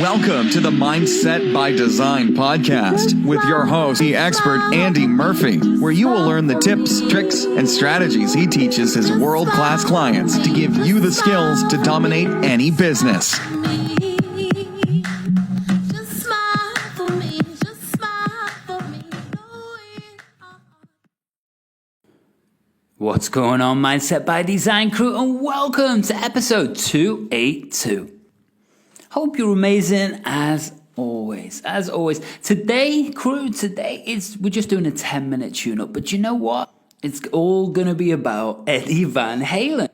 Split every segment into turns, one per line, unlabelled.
Welcome to the Mindset by Design podcast with your host, the expert Andy Murphy, where you will learn the tips, tricks, and strategies he teaches his world-class clients to give you the skills to dominate any business.
What's going on, Mindset by Design crew, and welcome to episode 282. Hope you're amazing as always. Today, crew, we're just doing a 10-minute tune-up, but you know what? It's all going to be about Eddie Van Halen.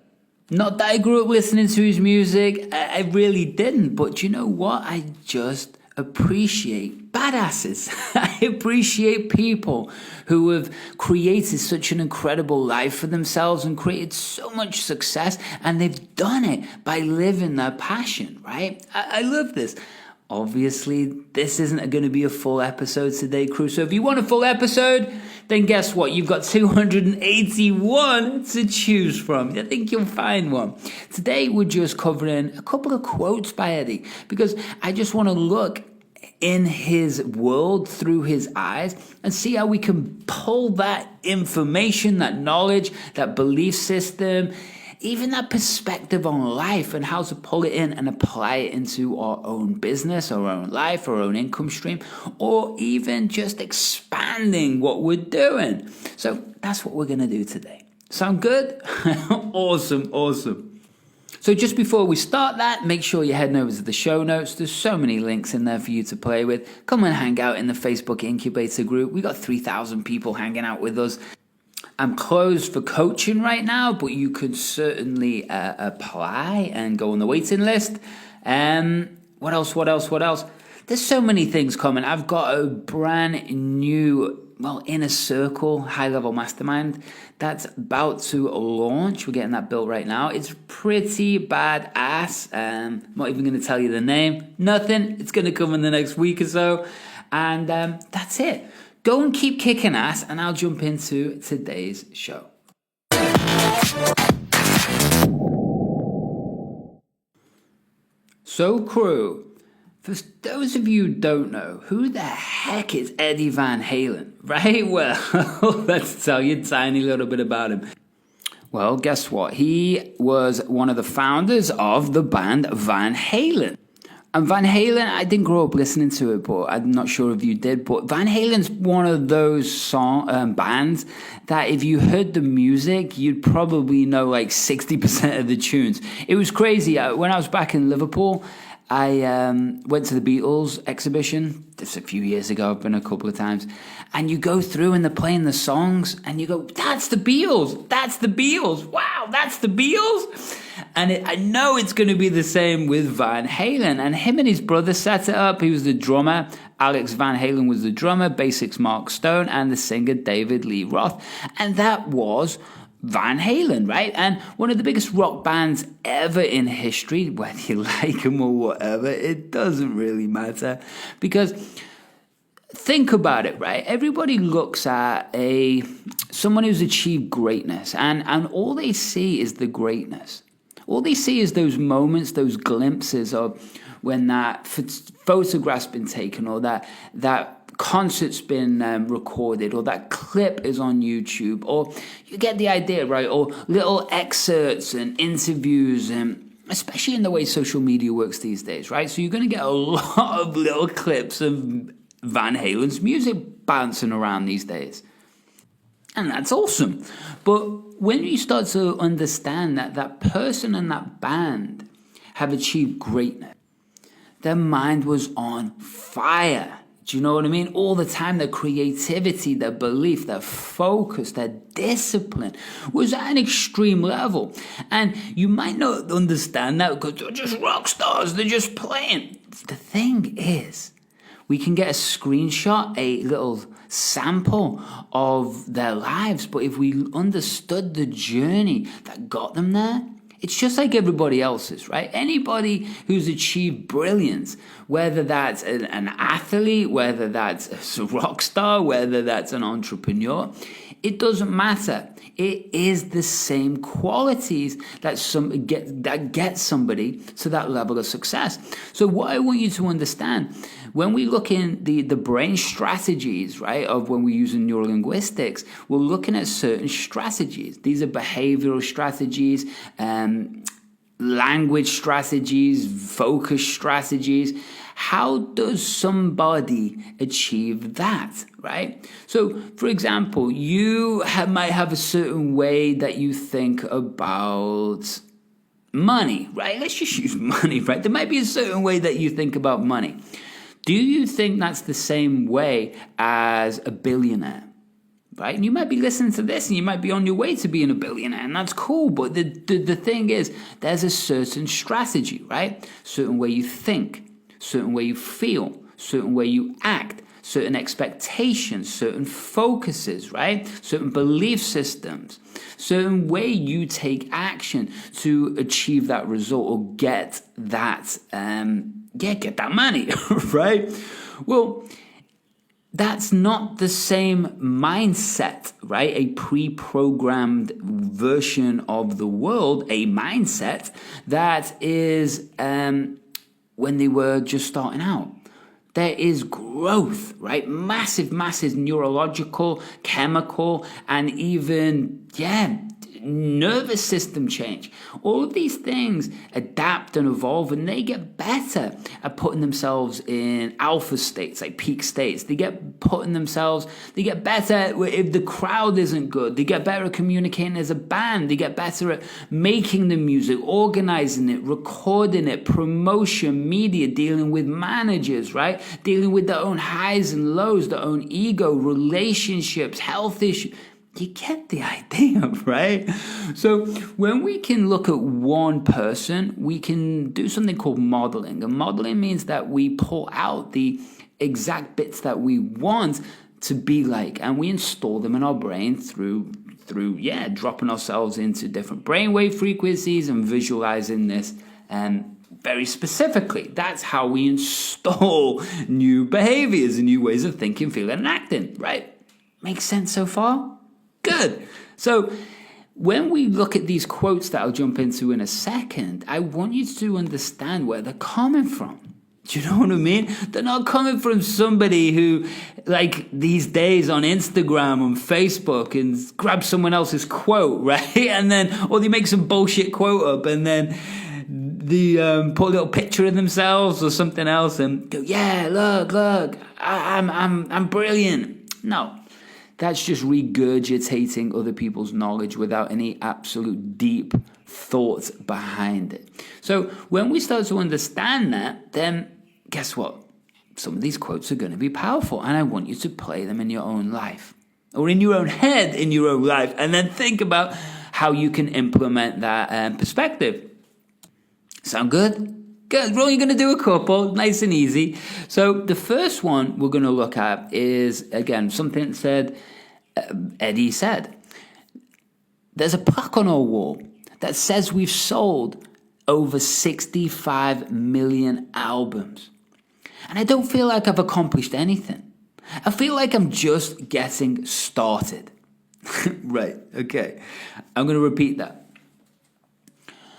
Not that I grew up listening to his music, I really didn't, but you know what? I just appreciate badasses. I appreciate people who have created such an incredible life for themselves and created so much success, and they've done it by living their passion, right? I love this. Obviously, this isn't going to be a full episode today, crew. So if you want a full episode, then guess what? You've got 281 to choose from. I think you'll find one. Today, we're just covering a couple of quotes by Eddie, because I just want to look in his world through his eyes and see how we can pull that information, that knowledge, that belief system, even that perspective on life, and how to pull it in and apply it into our own business, our own life, our own income stream, or even just expanding what we're doing. So that's what we're going to do today. Sound good? Awesome. So just before we start that, make sure you're heading over to the show notes. There's so many links in there for you to play with. Come and hang out in the Facebook Incubator group. We got 3,000 people hanging out with us. I'm closed for coaching right now, but you can certainly apply and go on the waiting list. What else? There's so many things coming. I've got a brand new, inner circle, high-level mastermind that's about to launch. We're getting that built right now. It's pretty badass. I'm not even going to tell you the name. Nothing. It's going to come in the next week or so. And that's it. Go and keep kicking ass, and I'll jump into today's show. So, crew, for those of you who don't know, who the heck is Eddie Van Halen, right? Well, let's tell you a tiny little bit about him. Well, guess what? He was one of the founders of the band Van Halen. And Van Halen, I didn't grow up listening to it, but I'm not sure if you did. But Van Halen's one of those bands that if you heard the music, you'd probably know like 60% of the tunes. It was crazy. When I was back in Liverpool, I went to the Beatles exhibition. This a few years ago. I've been a couple of times. And you go through and they're playing the songs and you go, that's the Beatles. That's the Beatles. Wow, that's the Beatles. And I know it's going to be the same with Van Halen. And him and his brother set it up. He was the drummer. Alex Van Halen was the drummer. Bassist Mark Stone. And the singer David Lee Roth. And that was Van Halen, right? And one of the biggest rock bands ever in history, whether you like them or whatever, it doesn't really matter. Because think about it, right? Everybody looks at someone who's achieved greatness, and all they see is the greatness. All they see is those moments, those glimpses of when that photograph's been taken, or that concert's been recorded, or that clip is on YouTube, or you get the idea, right? Or little excerpts and interviews, and especially in the way social media works these days, right? So you're going to get a lot of little clips of Van Halen's music bouncing around these days. And that's awesome. But when you start to understand that that person and that band have achieved greatness, their mind was on fire. Do you know what I mean? All the time, their creativity, their belief, their focus, their discipline was at an extreme level. And you might not understand that because they're just rock stars. They're just playing. The thing is, we can get a screenshot, a little sample of their lives. But if we understood the journey that got them there, It's just like everybody else's, right? Anybody who's achieved brilliance, whether that's an athlete, whether that's a rock star, whether that's an entrepreneur, it doesn't matter. It is the same qualities that get somebody to that level of success. So what I want you to understand, when we look in the brain strategies, right, of when we're using neurolinguistics, we're looking at certain strategies. These are behavioral strategies, language strategies, focus strategies. How does somebody achieve that, right? So, for example, you might have a certain way that you think about money, right? Let's just use money, right? There might be a certain way that you think about money. Do you think that's the same way as a billionaire? Right? And you might be listening to this and you might be on your way to being a billionaire, and that's cool. But the thing is, there's a certain strategy, right? Certain way you think, certain way you feel, certain way you act, certain expectations, certain focuses, right? Certain belief systems, certain way you take action to achieve that result or get that, get that money, right? Well, that's not the same mindset, right? A pre-programmed version of the world, a mindset that is when they were just starting out. There is growth, right? Massive neurological, chemical, and even, nervous system change. All of these things adapt and evolve, and they get better at putting themselves in alpha states, like peak states. They get better if the crowd isn't good. They get better at communicating as a band. They get better at making the music, organizing it, recording it, promotion, media, dealing with managers, right? Dealing with their own highs and lows, their own ego, relationships, health issues. You get the idea, right? So when we can look at one person, we can do something called modeling. And modeling means that we pull out the exact bits that we want to be like, and we install them in our brain through dropping ourselves into different brainwave frequencies and visualizing this very specifically. That's how we install new behaviors and new ways of thinking, feeling, and acting, right? Makes sense so far? Good. So when we look at these quotes that I'll jump into in a second, I want you to understand where they're coming from. Do you know what I mean? They're not coming from somebody who, like these days on Instagram, on Facebook, and grabs someone else's quote, right? And then, or they make some bullshit quote up and then they put a little picture of themselves or something else and go, yeah, look, I'm brilliant. No. That's just regurgitating other people's knowledge without any absolute deep thought behind it. So when we start to understand that, then guess what? Some of these quotes are going to be powerful, and I want you to play them in your own life or in your own head, in your own life, and then think about how you can implement that perspective. Sound good? Good. We're only going to do a couple, nice and easy. So the first one we're going to look at is, again, something that said, Eddie said, there's a plaque on our wall that says we've sold over 65 million albums. And I don't feel like I've accomplished anything. I feel like I'm just getting started. Right, okay. I'm going to repeat that.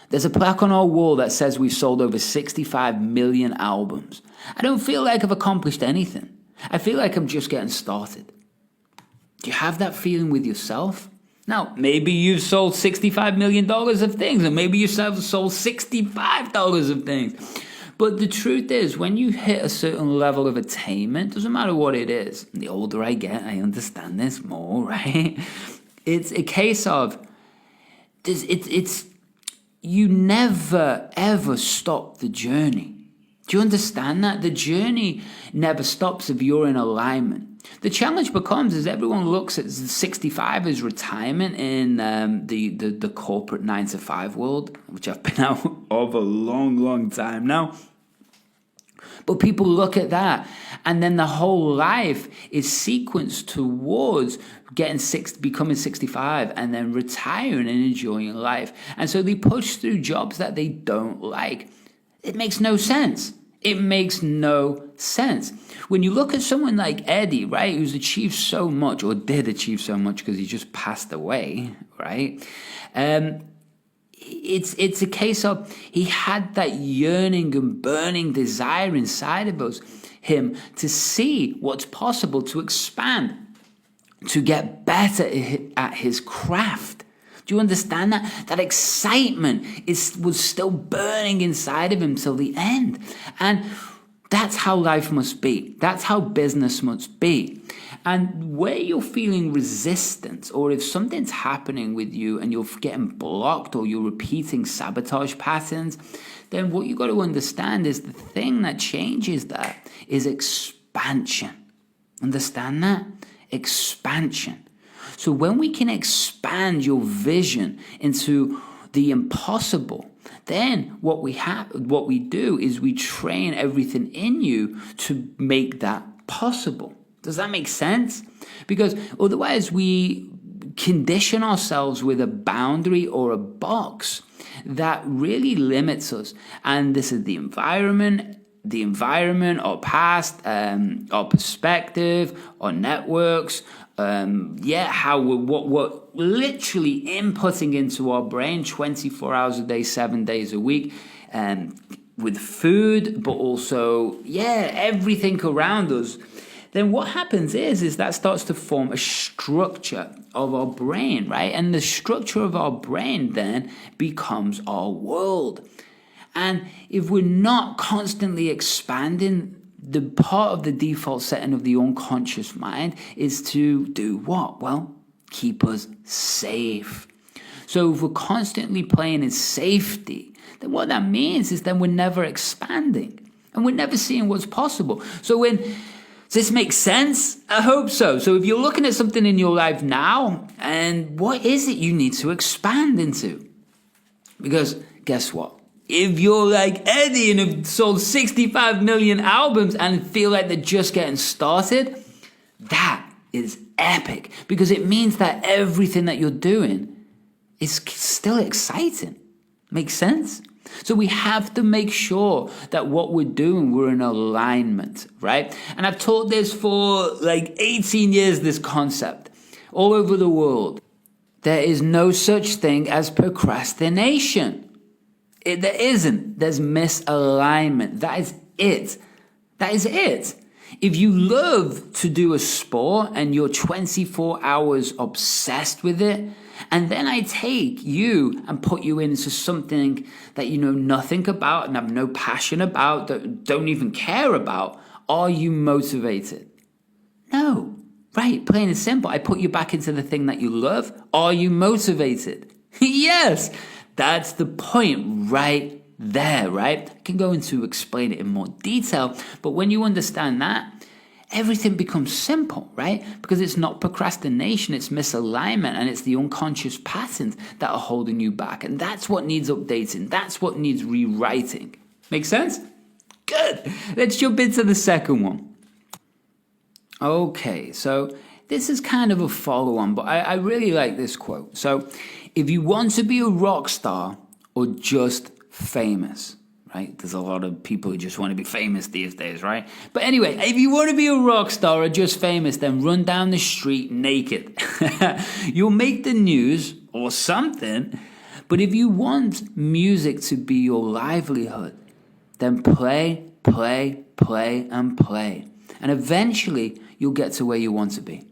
There's a plaque on our wall that says we've sold over 65 million albums. I don't feel like I've accomplished anything. I feel like I'm just getting started. Do you have that feeling with yourself? Now, maybe you've sold $65 million of things, and maybe you've sold $65 of things. But the truth is, when you hit a certain level of attainment, doesn't matter what it is, the older I get, I understand this more, right? It's a case of, you never, ever stop the journey. Do you understand that? The journey never stops if you're in alignment. The challenge becomes is everyone looks at 65 as retirement in the corporate 9-to-5 world, which I've been out of a long, long time now. But people look at that, and then the whole life is sequenced towards becoming 65 and then retiring and enjoying life. And so they push through jobs that they don't like. It makes no sense. It makes no sense. When you look at someone like Eddie, right, who's achieved so much, or did achieve so much because he just passed away, right? It's a case of he had that yearning and burning desire inside of him to see what's possible, to expand, to get better at his craft. Do you understand that? That excitement was still burning inside of him till the end. And that's how life must be. That's how business must be. And where you're feeling resistance, or if something's happening with you and you're getting blocked or you're repeating sabotage patterns, then what you got to understand is the thing that changes that is expansion. Understand that? Expansion. So when we can expand your vision into the impossible, then what we do is we train everything in you to make that possible. Does that make sense? Because otherwise we condition ourselves with a boundary or a box that really limits us. And this is the environment, our past, our perspective, our networks, what we're literally inputting into our brain 24 hours a day, 7 days a week, with food, but also, everything around us. Then what happens is that starts to form a structure of our brain, right? And the structure of our brain then becomes our world. And if we're not constantly expanding, the part of the default setting of the unconscious mind is to do what? Well, keep us safe. So if we're constantly playing in safety, then what that means is then we're never expanding and we're never seeing what's possible. Does this make sense? I hope so. So if you're looking at something in your life now, and what is it you need to expand into? Because guess what? If you're like Eddie and have sold 65 million albums and feel like they're just getting started, that is epic, because it means that everything that you're doing is still exciting. Makes sense? So we have to make sure that what we're doing, we're in alignment, right? And I've taught this for like 18 years, this concept, all over the world. There is no such thing as procrastination. There isn't. There's misalignment. That is it. That is it. If you love to do a sport and you're 24 hours obsessed with it, and then I take you and put you into something that you know nothing about and have no passion about, that don't even care about, are you motivated? No. Right, plain and simple. I put you back into the thing that you love. Are you motivated? Yes. That's the point right there, right? I can go into explain it in more detail, but when you understand that, everything becomes simple, right? Because it's not procrastination, it's misalignment, and it's the unconscious patterns that are holding you back. And that's what needs updating. That's what needs rewriting. Make sense? Good. Let's jump into the second one. Okay, so this is kind of a follow-on, but I really like this quote. So, if you want to be a rock star or just famous, right? There's a lot of people who just want to be famous these days, right? But anyway, if you want to be a rock star or just famous, then run down the street naked. You'll make the news or something. But if you want music to be your livelihood, then play, play, play, and play. And eventually, you'll get to where you want to be.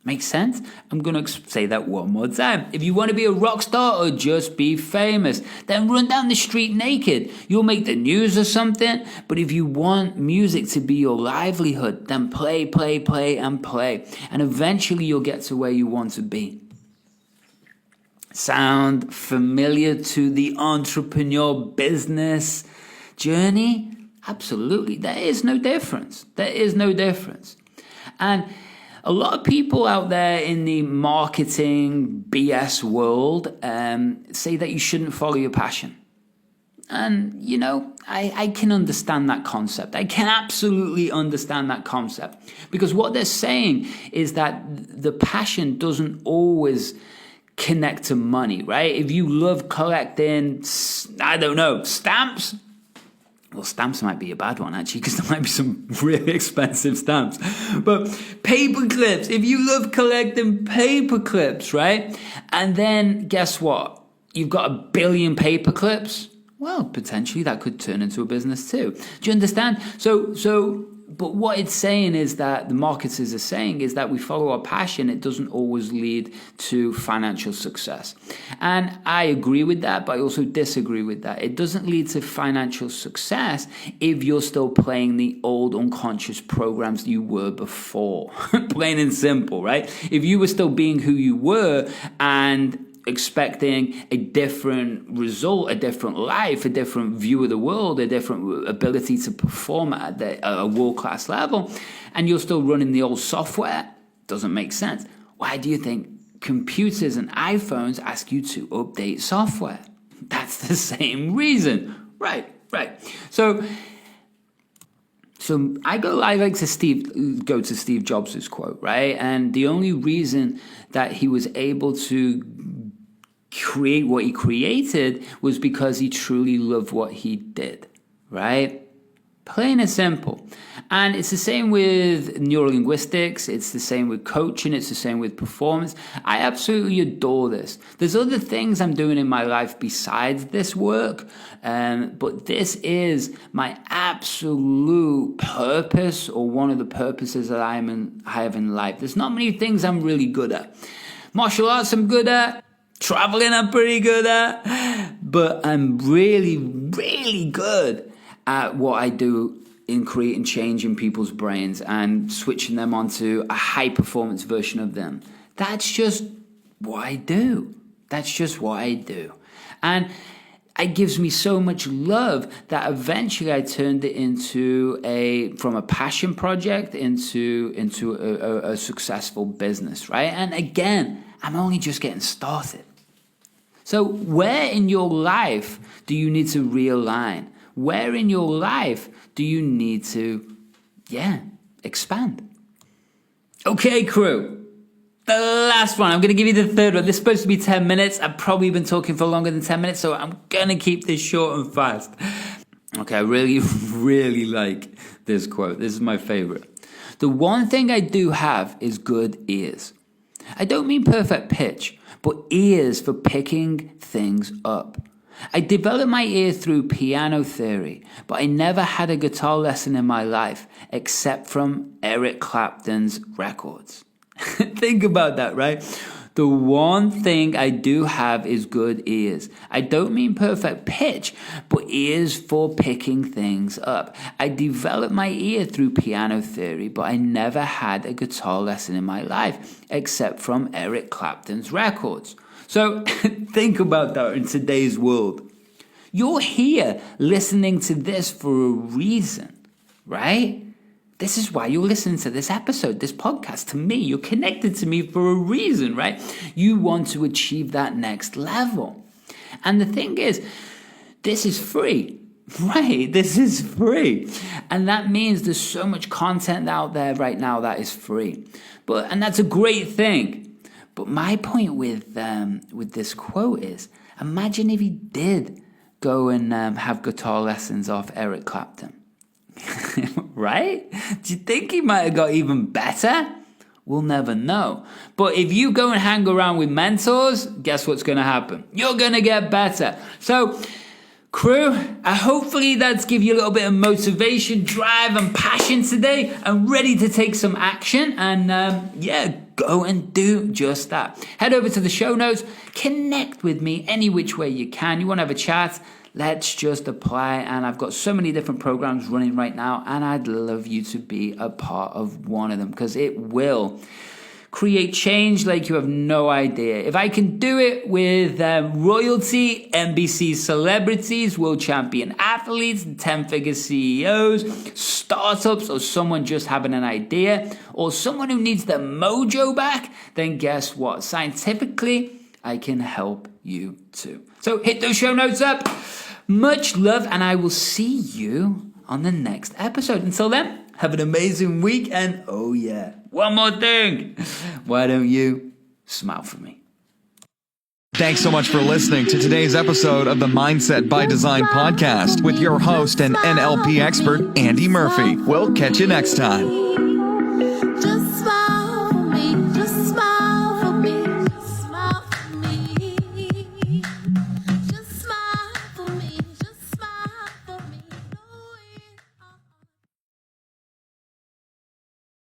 Make sense? I'm going to say that one more time. If you want to be a rock star or just be famous, then run down the street naked. You'll make the news or something. But if you want music to be your livelihood, then play, play, play, and play. And eventually you'll get to where you want to be. Sound familiar to the entrepreneur business journey? Absolutely. There is no difference. There is no difference. And a lot of people out there in the marketing BS world say that you shouldn't follow your passion. And, I can understand that concept. I can absolutely understand that concept. Because what they're saying is that the passion doesn't always connect to money, right? If you love collecting, stamps, well, stamps might be a bad one, actually, because there might be some really expensive stamps. But paper clips, if you love collecting paper clips, right? And then guess what? You've got 1 billion paper clips. Well, potentially that could turn into a business too. Do you understand? But what it's saying is that the marketers are saying is that we follow our passion. It doesn't always lead to financial success. And I agree with that, but I also disagree with that. It doesn't lead to financial success if you're still playing the old unconscious programs you were before. Plain and simple, right? If you were still being who you were and expecting a different result, a different life, a different view of the world, a different ability to perform at a world-class level, and you're still running the old software, doesn't make sense. Why do you think computers and iPhones ask you to update software? That's the same reason. Right. So I like to go to Steve Jobs' quote, right? And the only reason that he was able to create what he created was because he truly loved what he did, right? Plain and simple. And it's the same with neurolinguistics. It's the same with coaching. It's the same with performance. I absolutely adore this. There's other things I'm doing in my life besides this work, but this is my absolute purpose, or one of the purposes that I have in life. There's not many things I'm really good at. Martial arts I'm good at. Traveling I'm pretty good at. But I'm really, really good at what I do in creating change in people's brains and switching them onto a high performance version of them. That's just what I do. And it gives me so much love that eventually I turned it from a passion project into a successful business, right? And again, I'm only just getting started. So where in your life do you need to realign? Where in your life do you need to, expand? Okay, crew. The last one. I'm going to give you the third one. This is supposed to be 10 minutes. I've probably been talking for longer than 10 minutes, so I'm going to keep this short and fast. Okay, I really, really like this quote. This is my favorite. The one thing I do have is good ears. I don't mean perfect pitch, but ears for picking things up. I developed my ear through piano theory, but I never had a guitar lesson in my life except from Eric Clapton's records. Think about that, right? The one thing I do have is good ears. I don't mean perfect pitch, but ears for picking things up. I developed my ear through piano theory, but I never had a guitar lesson in my life except from Eric Clapton's records. So think about that in today's world. You're here listening to this for a reason, right? This is why you're listening to this episode, this podcast, to me. You're connected to me for a reason, right? You want to achieve that next level. And the thing is, this is free, right? This is free. And that means there's so much content out there right now that is free. And that's a great thing. But my point with this quote is, imagine if he did go and have guitar lessons off Eric Clapton. Right? Do you think he might have got even better? We'll never know. But if you go and hang around with mentors, guess what's going to happen? You're going to get better. So, crew, hopefully that's give you a little bit of motivation, drive, and passion today. I'm ready to take some action and, go and do just that. Head over to the show notes. Connect with me any which way you can. You want to have a chat? Let's just apply. And I've got so many different programs running right now, and I'd love you to be a part of one of them because it will create change like you have no idea. If I can do it with royalty, NBC celebrities, world champion athletes, 10-figure CEOs, startups, or someone just having an idea, or someone who needs their mojo back, then guess what? Scientifically, I can help you too. So hit those show notes up. Much love, and I will see you on the next episode. Until then, have an amazing week, and oh yeah, one more thing. Why don't you smile for me?
Thanks so much for listening to today's episode of the Mindset by Design podcast with your host and NLP expert, Andy Murphy. We'll catch you next time.